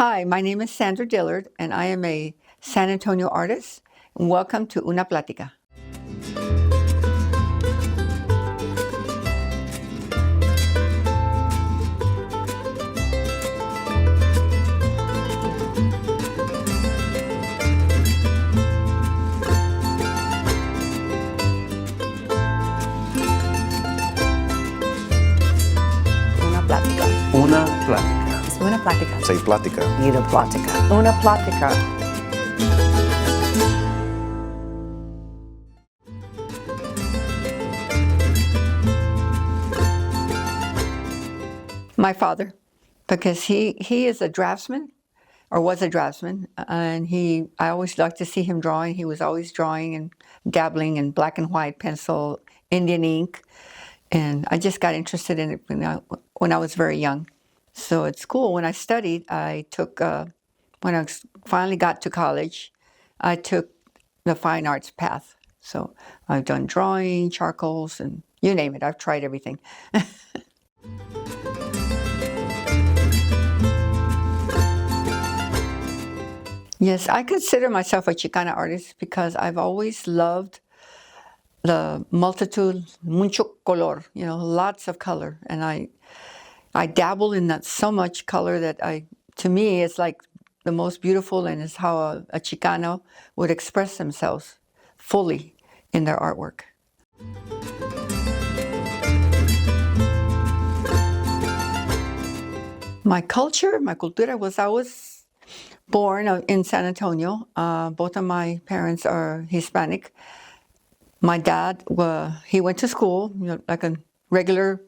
Hi, my name is Sandra Dillard, and I am a San Antonio artist. Welcome to Una Plática. Una Plática. Una Plática. Es una plática. Say Plática. Una plática. Una plática. My father, because he is a draftsman, or was a draftsman, and I always liked to see him drawing. He was always drawing and dabbling in black and white pencil, Indian ink, and I just got interested in it when I was very young. So at school, when I studied, when I finally got to college, I took the fine arts path. So I've done drawing, charcoals, and you name it. I've tried everything. Yes, I consider myself a Chicana artist because I've always loved the multitude, mucho color, lots of color. And I dabble in that so much color that to me, it's like the most beautiful, and is how a Chicano would express themselves fully in their artwork. My cultura was I was born in San Antonio. Both of my parents are Hispanic. My dad, he went to school, like a regular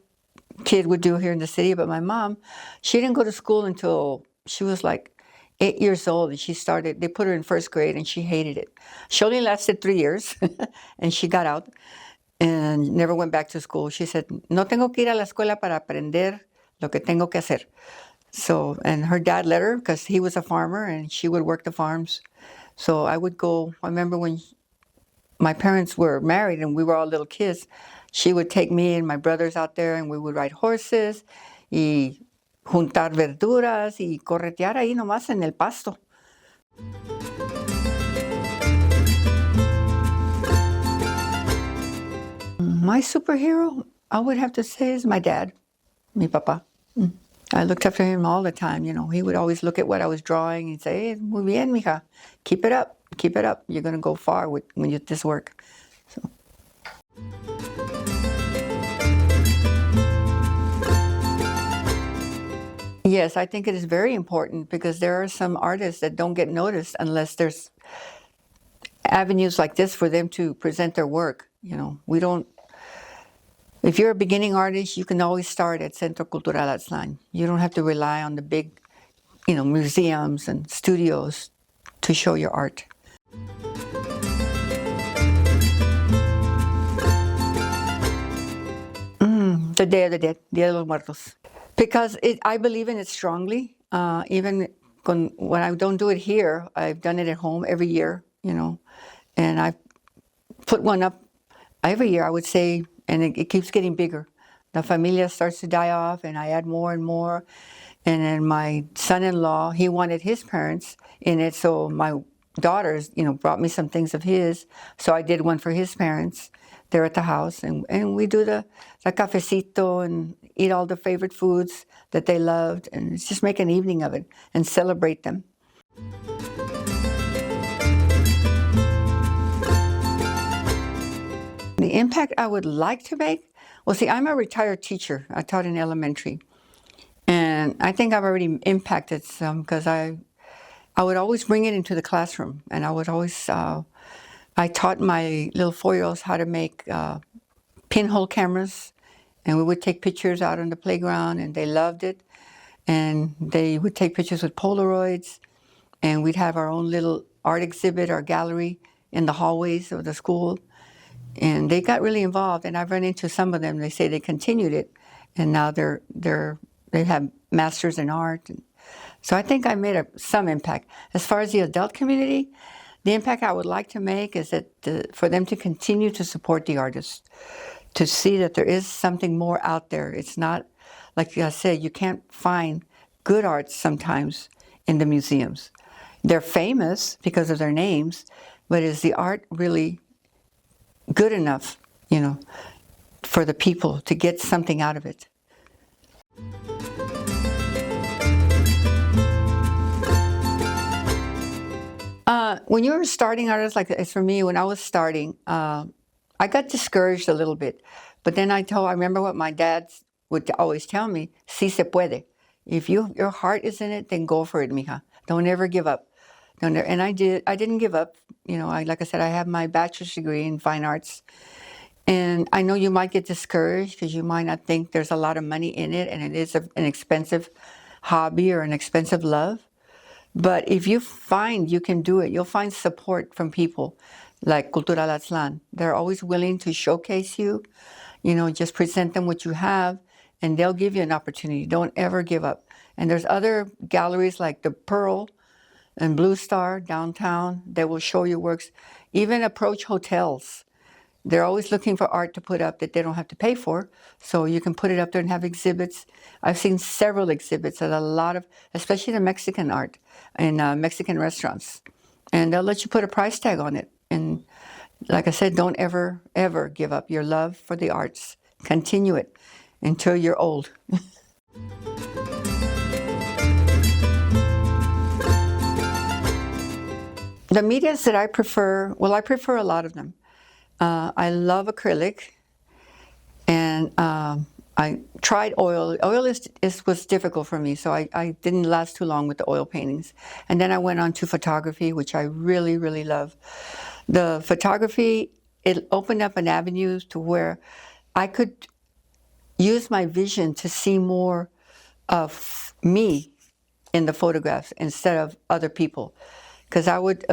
kid would do here in the city. But my mom, she didn't go to school until she was like 8 years old. And they put her in first grade, and she hated it. She only lasted 3 years, and she got out and never went back to school. She said, no tengo que ir a la escuela para aprender lo que tengo que hacer. So, and her dad let her because he was a farmer and she would work the farms. So I would go, I remember when my parents were married and we were all little kids, she would take me and my brothers out there and we would ride horses y juntar verduras y corretear ahí nomás en el pasto. My superhero, I would have to say, is my dad, mi papá. I looked up to him all the time. He would always look at what I was drawing and say, hey, muy bien, mija, keep it up. You're going to go far when you do this work. So. Yes, I think it is very important because there are some artists that don't get noticed unless there's avenues like this for them to present their work. If you're a beginning artist, you can always start at Centro Cultural Aztlán. You don't have to rely on the big, museums and studios to show your art. The Day of the Dead, Dia de los Muertos. Because I believe in it strongly. Even when I don't do it here, I've done it at home every year, and I've put one up every year, I would say, and it keeps getting bigger. The familia starts to die off, and I add more and more. And then my son-in-law, he wanted his parents in it, so my daughters, brought me some things of his. So I did one for his parents there at the house, and we do the cafecito and eat all the favorite foods that they loved, and it's just make an evening of it and celebrate them. The impact I would like to make? Well, see, I'm a retired teacher. I taught in elementary. And I think I've already impacted some because I would always bring it into the classroom. And I would always, I taught my little 4-year-olds how to make pinhole cameras. And we would take pictures out on the playground, and they loved it. And they would take pictures with Polaroids. And we'd have our own little art exhibit, our gallery in the hallways of the school. And they got really involved, and I've run into some of them. They say they continued it, and now they have masters in art. So I think I made some impact. As far as the adult community, the impact I would like to make is that for them to continue to support the artists, to see that there is something more out there. It's not, like I said, you can't find good art sometimes in the museums. They're famous because of their names, but is the art really good enough, for the people to get something out of it? When you're a starting artist, like it's for me, when I was starting, I got discouraged a little bit. But then I remember what my dad would always tell me, si se puede. If your heart is in it, then go for it, mija. Don't ever give up. And I didn't give up. Like I said, I have my bachelor's degree in fine arts. And I know you might get discouraged because you might not think there's a lot of money in it and it is an expensive hobby or an expensive love. But if you find you can do it, you'll find support from people like Cultural Aztlán. They're always willing to showcase you, just present them what you have, and they'll give you an opportunity. Don't ever give up. And there's other galleries like the Pearl and Blue Star downtown that will show your works. Even approach hotels. They're always looking for art to put up that they don't have to pay for, so you can put it up there and have exhibits. I've seen several exhibits at a lot of, especially the Mexican art in Mexican restaurants, and they'll let you put a price tag on it. And like I said, don't ever, ever give up your love for the arts. Continue it until you're old. The medias that I prefer, I prefer a lot of them. I love acrylic, and I tried oil. Oil was difficult for me, so I didn't last too long with the oil paintings. And then I went on to photography, which I really, really love. The photography, it opened up an avenue to where I could use my vision to see more of me in the photographs instead of other people. Because I would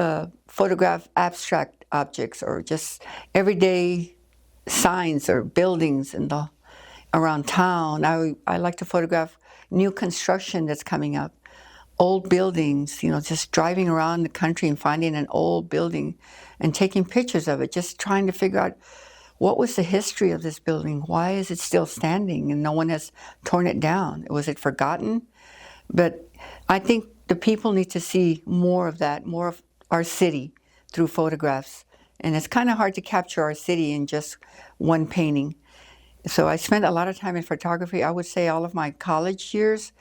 photograph abstract objects or just everyday signs or buildings around town. I like to photograph new construction that's coming up, old buildings, just driving around the country and finding an old building and taking pictures of it, just trying to figure out what was the history of this building? Why is it still standing and no one has torn it down? Was it forgotten? But I think the people need to see more of that, more of our city through photographs. And it's kind of hard to capture our city in just one painting. So I spent a lot of time in photography. I would say all of my college years,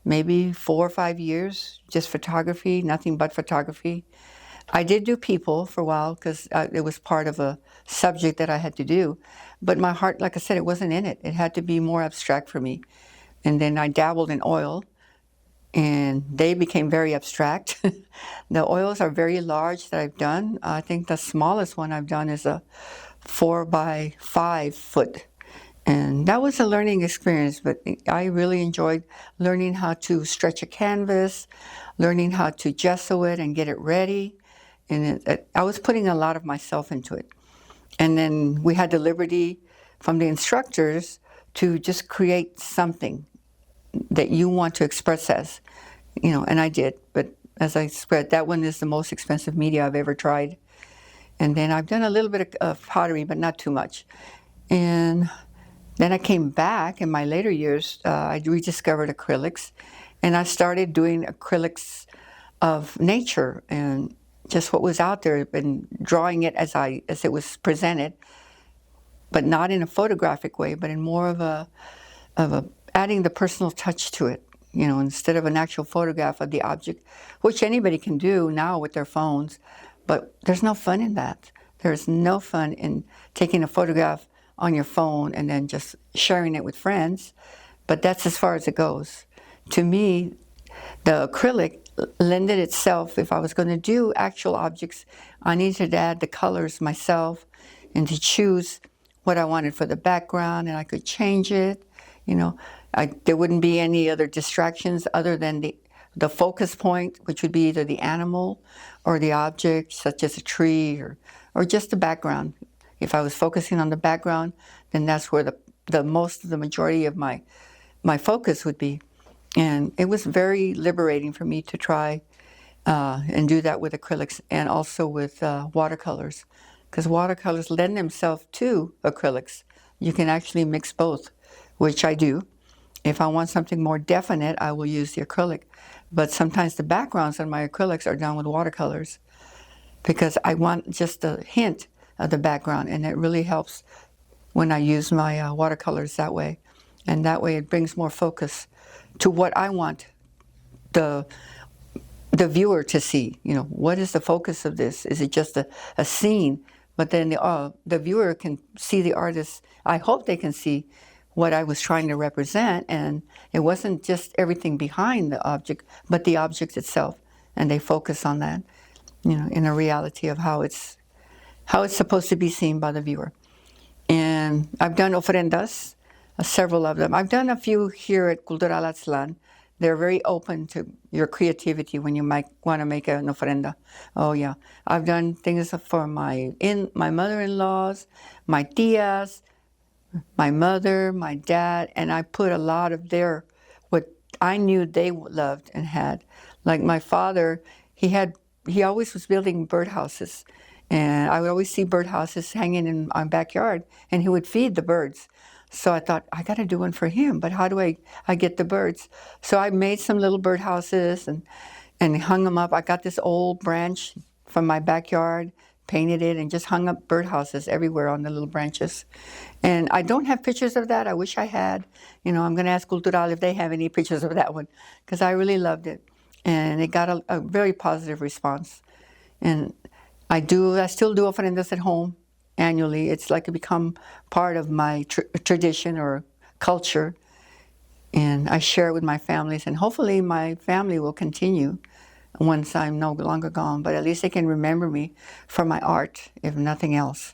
maybe 4 or 5 years, just photography, nothing but photography. I did do people for a while because it was part of a subject that I had to do. But my heart, like I said, it wasn't in it. It had to be more abstract for me. And then I dabbled in oil, and they became very abstract. The oils are very large that I've done. I think the smallest one I've done is a 4 by 5 foot. And that was a learning experience, but I really enjoyed learning how to stretch a canvas, learning how to gesso it and get it ready. And I was putting a lot of myself into it. And then we had the liberty from the instructors to just create something that you want to express as, and I did. But as I spread, that one is the most expensive media I've ever tried. And then I've done a little bit of pottery, but not too much. And then I came back in my later years, I rediscovered acrylics, and I started doing acrylics of nature and just what was out there, and drawing it as it was presented, but not in a photographic way, but in more of a adding the personal touch to it, instead of an actual photograph of the object, which anybody can do now with their phones. But there's no fun in that. There's no fun in taking a photograph on your phone and then just sharing it with friends. But that's as far as it goes. To me, the acrylic lended itself, if I was going to do actual objects, I needed to add the colors myself and to choose what I wanted for the background, and I could change it. There wouldn't be any other distractions other than the focus point, which would be either the animal or the object, such as a tree or just the background. If I was focusing on the background, then that's where the majority of my focus would be. And it was very liberating for me to try and do that with acrylics and also with watercolors, because watercolors lend themselves to acrylics. You can actually mix both, which I do. If I want something more definite, I will use the acrylic. But sometimes the backgrounds on my acrylics are done with watercolors because I want just a hint of the background, and it really helps when I use my watercolors that way. And that way it brings more focus to what I want the viewer to see. You know, what is the focus of this? Is it just a scene? But then the viewer can see the artist. I hope they can see what I was trying to represent, and it wasn't just everything behind the object, but the object itself, and they focus on that, you know, in a reality of how it's supposed to be seen by the viewer. And I've done ofrendas, several of them. I've done a few here at Cultural Aztlan. They're very open to your creativity when you might want to make an ofrenda. Oh yeah, I've done things for my mother-in-laws, my tias, my mother, my dad, and I put a lot of what I knew they loved and had. Like my father, he always was building birdhouses, and I would always see birdhouses hanging in my backyard, and he would feed the birds. So I thought, I got to do one for him, but how do I get the birds? So I made some little birdhouses and hung them up. I got this old branch from my backyard, painted it, and just hung up birdhouses everywhere on the little branches. And I don't have pictures of that. I wish I had. You know, I'm going to ask Cultural if they have any pictures of that one, because I really loved it. And it got a very positive response. And I still do ofrendas at home annually. It's like it become part of my tradition or culture. And I share it with my families, and hopefully my family will continue once I'm no longer gone, but at least they can remember me for my art, if nothing else.